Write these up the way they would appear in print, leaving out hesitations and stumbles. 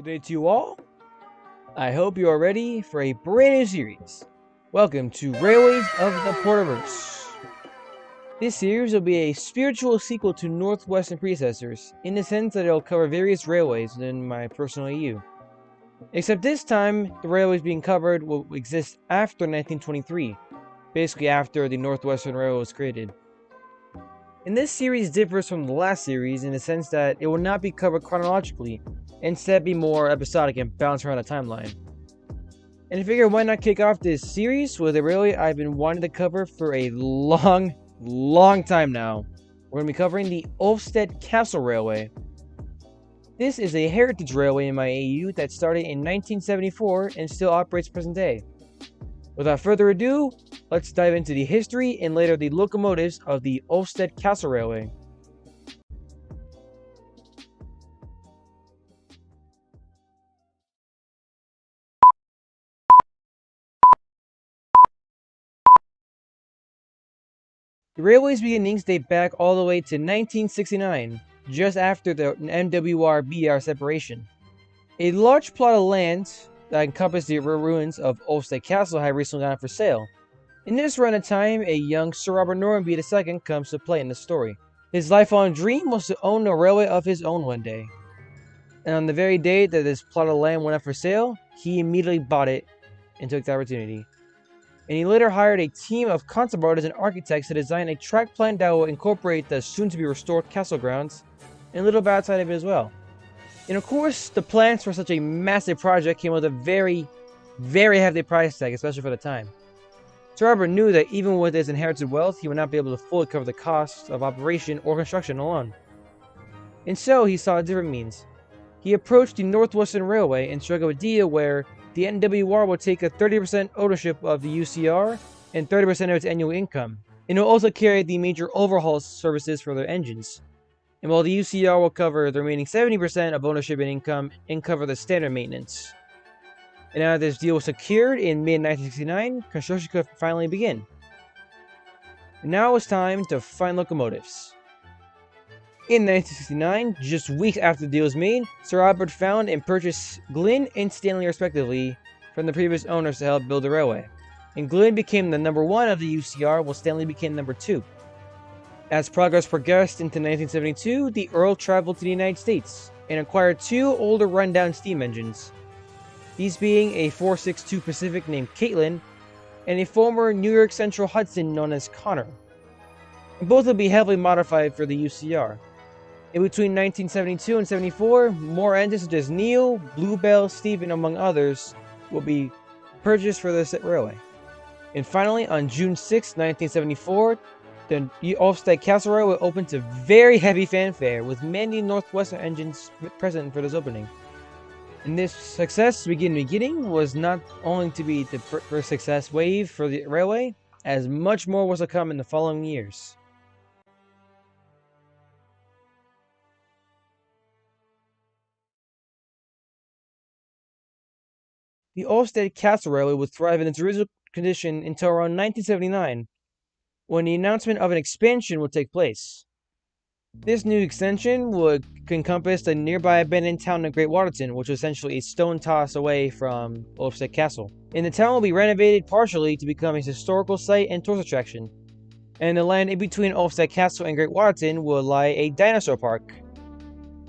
Good day to you all. I hope you are ready for a brand new series. Welcome to Railways of the Porterverse. This series will be a spiritual sequel to Northwestern predecessors, in the sense that it will cover various railways within my personal EU. Except this time, the railways being covered will exist after 1923, basically after the Northwestern Railway was created. And this series differs from the last series in the sense that it will not be covered chronologically, instead be more episodic and bounce around the timeline. And I figured why not kick off this series with a railway I've been wanting to cover for a long time now. We're going to be covering the Olstead Castle Railway. This is a heritage railway in my AU that started in 1974 and still operates present day. Without further ado, let's dive into the history and later the locomotives of the Olstead Castle Railway. The railway's beginnings date back all the way to 1969, just after the MWR-BR separation. A large plot of land that encompassed the ruins of Olstead Castle had recently gone up for sale. In this run of time, a young Sir Robert Normanby II comes to play in the story. His lifelong dream was to own a railway of his own one day. And on the very day that this plot of land went up for sale, he immediately bought it and took the opportunity. And he later hired a team of concept artists and architects to design a track plan that will incorporate the soon-to-be restored castle grounds and a little bit outside of it as well. And of course, the plans for such a massive project came with a very hefty price tag, especially for the time. Sir Robert knew that even with his inherited wealth, he would not be able to fully cover the costs of operation or construction alone. And so he sought different means. He approached the Northwestern Railway and struck up a deal where the NWR will take a 30% ownership of the UCR and 30% of its annual income, and it will also carry the major overhaul services for their engines. And while the UCR will cover the remaining 70% of ownership and income and cover the standard maintenance. And now that this deal was secured in mid-1969, construction could finally begin. And now it was time to find locomotives. In 1969, just weeks after the deal was made, Sir Robert found and purchased Glynn and Stanley respectively from the previous owners to help build the railway. And Glynn became the number 1 of the UCR while Stanley became number 2. As progress progressed into 1972, the Earl traveled to the United States and acquired 2 older rundown steam engines. These being a 462 Pacific named Caitlin and a former New York Central Hudson known as Connor. And both will be heavily modified for the UCR. In between 1972 and 74, more engines such as Neil, Bluebell, Stephen, among others, will be purchased for this railway. And finally, on June 6, 1974, the Olstead Castle Railway opened to very heavy fanfare, with many Northwestern engines present for this opening. And this success beginning was not only to be the first success wave for the railway, as much more was to come in the following years. The Olstead Castle Railway would thrive in its original condition until around 1979, when the announcement of an expansion would take place. This new extension would encompass the nearby abandoned town of Great Waterton, which was essentially a stone toss away from Olstead Castle. And the town will be renovated partially to become a historical site and tourist attraction. And the land in between Olstead Castle and Great Waterton will lie a dinosaur park.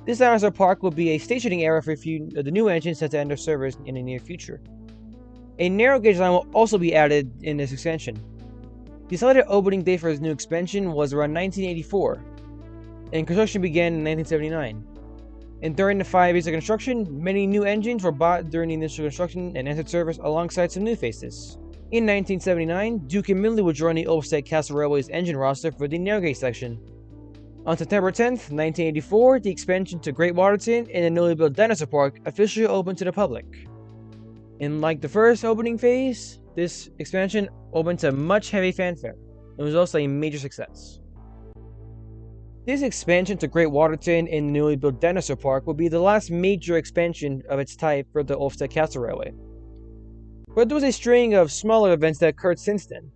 This dinosaur park will be a stationing area for a few of the new engines set to enter service in the near future. A narrow gauge line will also be added in this expansion. The selected opening date for this new expansion was around 1984, and construction began in 1979. And during the 5 years of construction, many new engines were bought during the initial construction and entered service alongside some new faces. In 1979, Duke and Millie would join the Olstead Castle Railway's engine roster for the narrow gauge section. On September 10th, 1984, the expansion to Great Waterton and the newly built Dinosaur Park officially opened to the public. And like the first opening phase, this expansion opened to much heavy fanfare. It was also a major success. This expansion to Great Waterton and the newly built Dinosaur Park will be the last major expansion of its type for the Olstead Castle Railway. But there was a string of smaller events that occurred since then.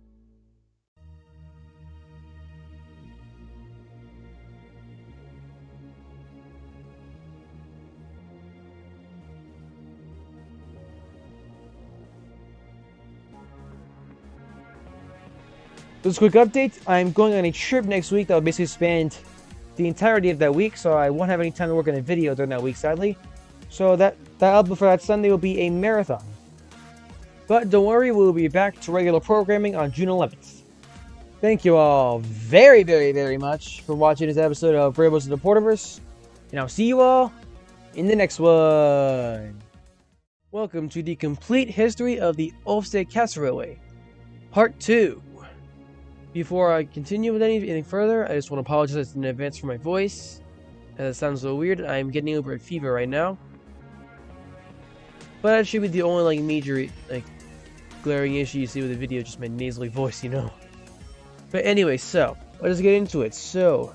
Just a quick update, I'm going on a trip next week that will basically span the entirety of that week, so I won't have any time to work on a video during that week, sadly. So that upload for that Sunday will be a marathon. But don't worry, we'll be back to regular programming on June 11th. Thank you all very, very, very much for watching this episode of Railways of the Porterverse, and I'll see you all in the next one. Welcome to the complete history of the Olstead Castle Railway, Part 2. Before I continue with anything further, I just want to apologize in advance for my voice, as it sounds so weird. I'm getting over a fever right now. But that should be the only major glaring issue you see with the video, just my nasally voice, you know. But anyway, so let's get into it. So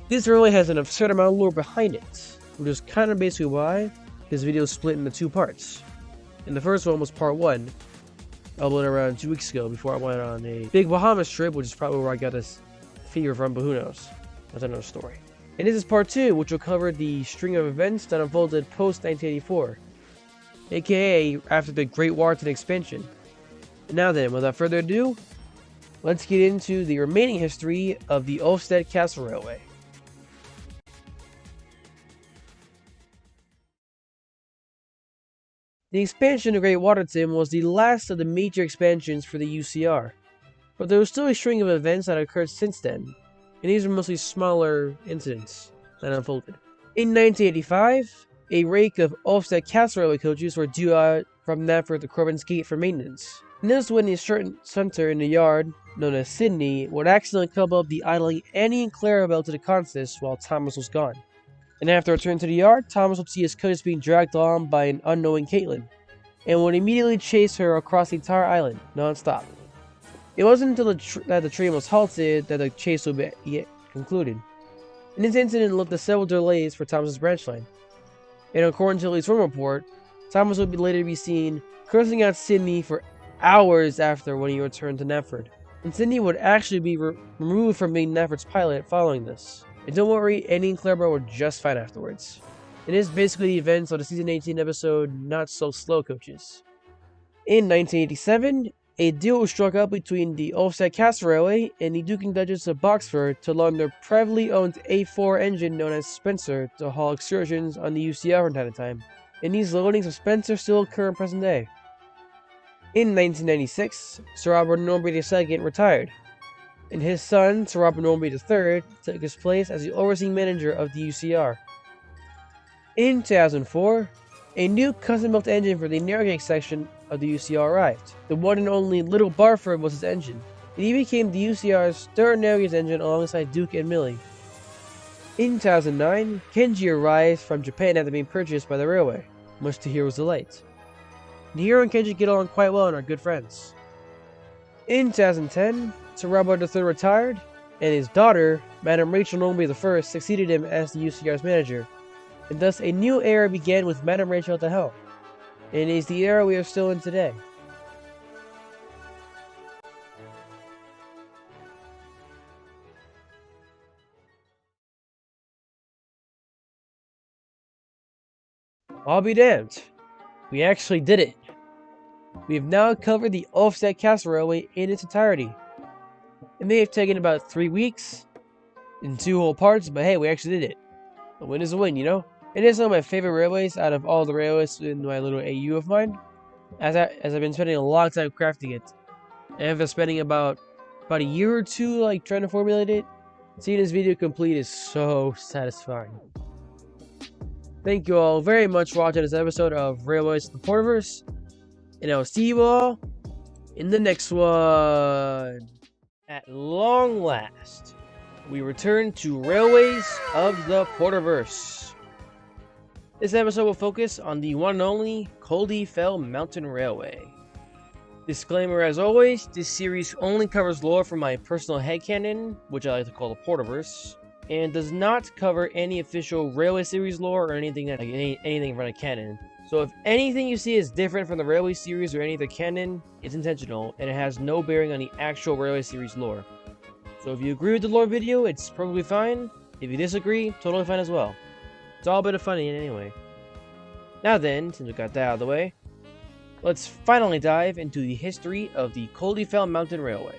this railway has an absurd amount of lore behind it, which is kind of basically why this video is split into 2 parts. And the first one was part 1. I uploaded around 2 weeks ago before I went on a big Bahamas trip, which is probably where I got this fever from, but who knows? That's another story. And this is part 2, which will cover the string of events that unfolded post-1984, aka after the Great Waterton expansion. And now then, without further ado, let's get into the remaining history of the Olstead Castle Railway. The expansion of Great Waterton was the last of the major expansions for the UCR, but there was still a string of events that occurred since then, and these were mostly smaller incidents that unfolded. In 1985, a rake of Olstead Castle Railway coaches were due out from Knapford to Corbin's Gate for maintenance, and this was when the certain center in the yard, known as Sydney, would accidentally couple up the idling Annie and Clarabelle to the consist while Thomas was gone. And after returning to the yard, Thomas would see his coaches being dragged on by an unknowing Caitlin, and would immediately chase her across the entire island, non-stop. It wasn't until the train was halted that the chase would be concluded. And this incident led to several delays for Thomas's branch line. And according to Lee's film report, Thomas would later be seen cursing out Sydney for hours after when he returned to Knapford. And Sydney would actually be removed from being Knapford's pilot following this. And don't worry, Annie and Clarabelle were just fine afterwards. It is basically the events of the season 18 episode Not So Slow Coaches. In 1987, a deal was struck up between the Olstead Castle Railway and the Duke and Duchess of Boxford to loan their privately owned A4 engine known as Spencer to haul excursions on the UCR from time to time. And these loanings of Spencer still occur in present day. In 1996, Sir Robert Norby II retired, and his son, Sir Robert Norby III, took his place as the overseeing manager of the UCR. In 2004, a new custom-built engine for the narrow gauge section of the UCR arrived. The one and only Little Barford was his engine, and he became the UCR's 3rd narrow gauge engine alongside Duke and Millie. In 2009, Kenji arrived from Japan after being purchased by the railway, much to Hiro's delight. Hiro and Kenji get along quite well and are good friends. In 2010, Sir Robert III retired, and his daughter, Madame Rachel Norby I, succeeded him as the UCR's manager, and thus a new era began with Madame Rachel at the helm, and it is the era we are still in today. I'll be damned. We actually did it. We have now covered the Olstead Castle Railway in its entirety. It may have taken about 3 weeks in 2 whole parts, but hey, we actually did it. A win is a win, you know? It is one of my favorite railways out of all the railways in my little AU of mine, as I've been spending a long time crafting it. And I've been spending about a year or 2 trying to formulate it. Seeing this video complete is so satisfying. Thank you all very much for watching this episode of Railways of the Porterverse, and I'll see you all in the next one. At long last, we return to Railways of the Porterverse. This episode will focus on the one and only Coldie Fell Mountain Railway. Disclaimer as always, this series only covers lore from my personal headcanon, which I like to call the Porterverse, and does not cover any official Railway series lore or anything from the canon. So if anything you see is different from the Railway series or any other canon, it's intentional, and it has no bearing on the actual Railway series lore. So if you agree with the lore video, it's perfectly fine. If you disagree, totally fine as well. It's all a bit of fun anyway. Now then, since we got that out of the way, let's finally dive into the history of the Coldie Fell Mountain Railway.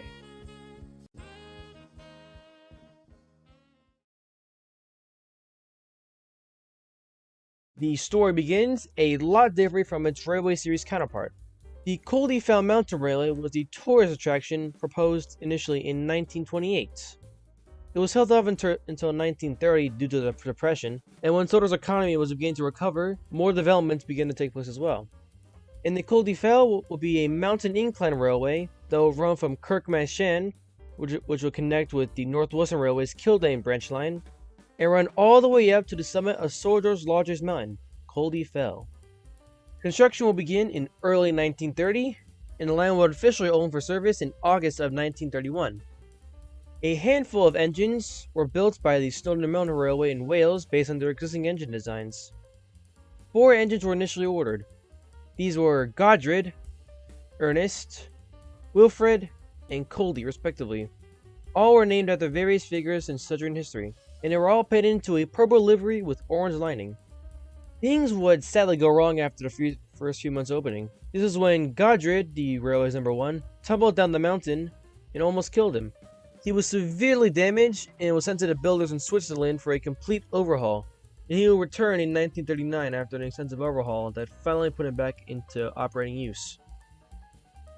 the story begins a lot different from its railway series counterpart. The Coldie Mountain Railway was the tourist attraction proposed initially in 1928. It was held off until 1930 due to the Depression, and when Soto's economy was beginning to recover, more developments began to take place as well. And the Coldie will be a mountain incline railway that will run from Kirkmanshan, which will connect with the Northwestern Railway's Kildare branch line, and run all the way up to the summit of Sodor's largest mountain, Coldie Fell. Construction will begin in early 1930, and the line will officially open for service in August of 1931. A handful of engines were built by the Snowdon Mountain Railway in Wales based on their existing engine designs. 4 engines were initially ordered. These were Godred, Ernest, Wilfred, and Coldie, respectively. All were named after various figures in Southern history, and they were all painted into a purple livery with orange lining. Things would sadly go wrong after the first few months opening. This is when Godred, the railway's number 1, tumbled down the mountain and almost killed him. He was severely damaged and was sent to the builders in Switzerland for a complete overhaul, and he will return in 1939 after an extensive overhaul that finally put him back into operating use.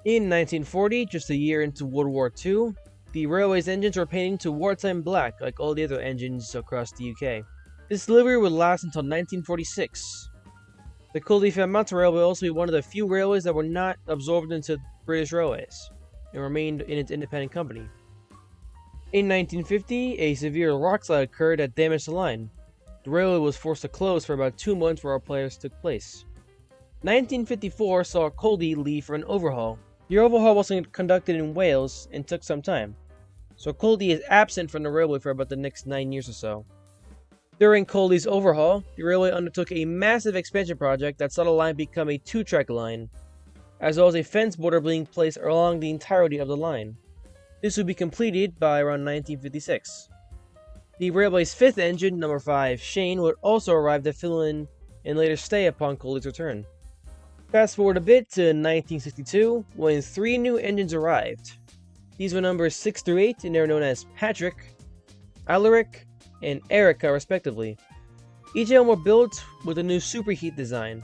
In 1940, just a year into World War II, the railway's engines were painted to wartime black like all the other engines across the UK. This livery would last until 1946. The Coldie Mountain Railway will also be one of the few railways that were not absorbed into British Railways and remained in its independent company. In 1950, a severe rockslide occurred that damaged the line. The railway was forced to close for about 2 months where repairs took place. 1954 saw Coldie leave for an overhaul. The overhaul was conducted in Wales and took some time, so Coldie is absent from the railway for about the next 9 years or so. During Coldie's overhaul, the railway undertook a massive expansion project that saw the line become a 2-track line, as well as a fence border being placed along the entirety of the line. This would be completed by around 1956. The railway's 5th engine, number 5, Shane, would also arrive to fill in and later stay upon Coldie's return. Fast forward a bit to 1962, when 3 new engines arrived. These were numbers 6 through 8, and they were known as Patrick, Alaric, and Erica, respectively. Each of them were built with a new superheat design.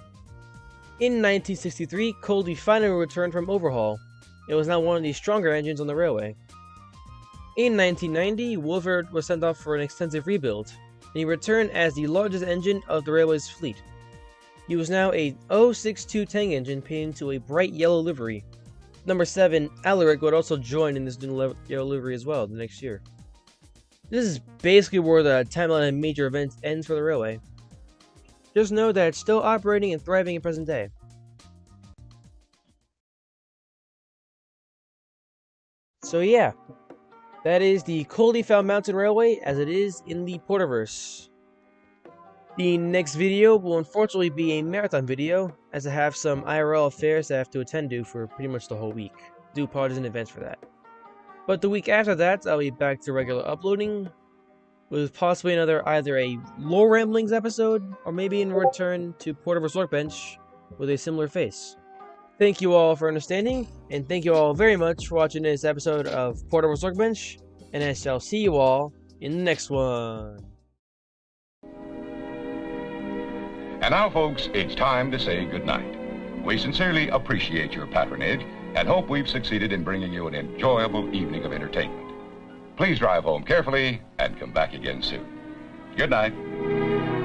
In 1963, Coldie finally returned from overhaul. It was now one of the stronger engines on the railway. In 1990, Wilfred was sent off for an extensive rebuild, and he returned as the largest engine of the railway's fleet. He was now a 062 tank engine painted into a bright yellow livery. Number 7, Alaric, would also join in this new yellow livery as well the next year. This is basically where the timeline of major events ends for the railway. Just know that it's still operating and thriving in present day. So yeah, that is the Coldie Mountain Railway as it is in the Porterverse. The next video will unfortunately be a marathon video, as I have some IRL affairs I have to attend to for pretty much the whole week. Do apologize in advance for that. But the week after that, I'll be back to regular uploading, with possibly either a Lore Ramblings episode, or maybe in return to Porterverse Workbench with a similar face. Thank you all for understanding, and thank you all very much for watching this episode of Porterverse Workbench, and I shall see you all in the next one. And now, folks, it's time to say goodnight. We sincerely appreciate your patronage and hope we've succeeded in bringing you an enjoyable evening of entertainment. Please drive home carefully and come back again soon. Good night.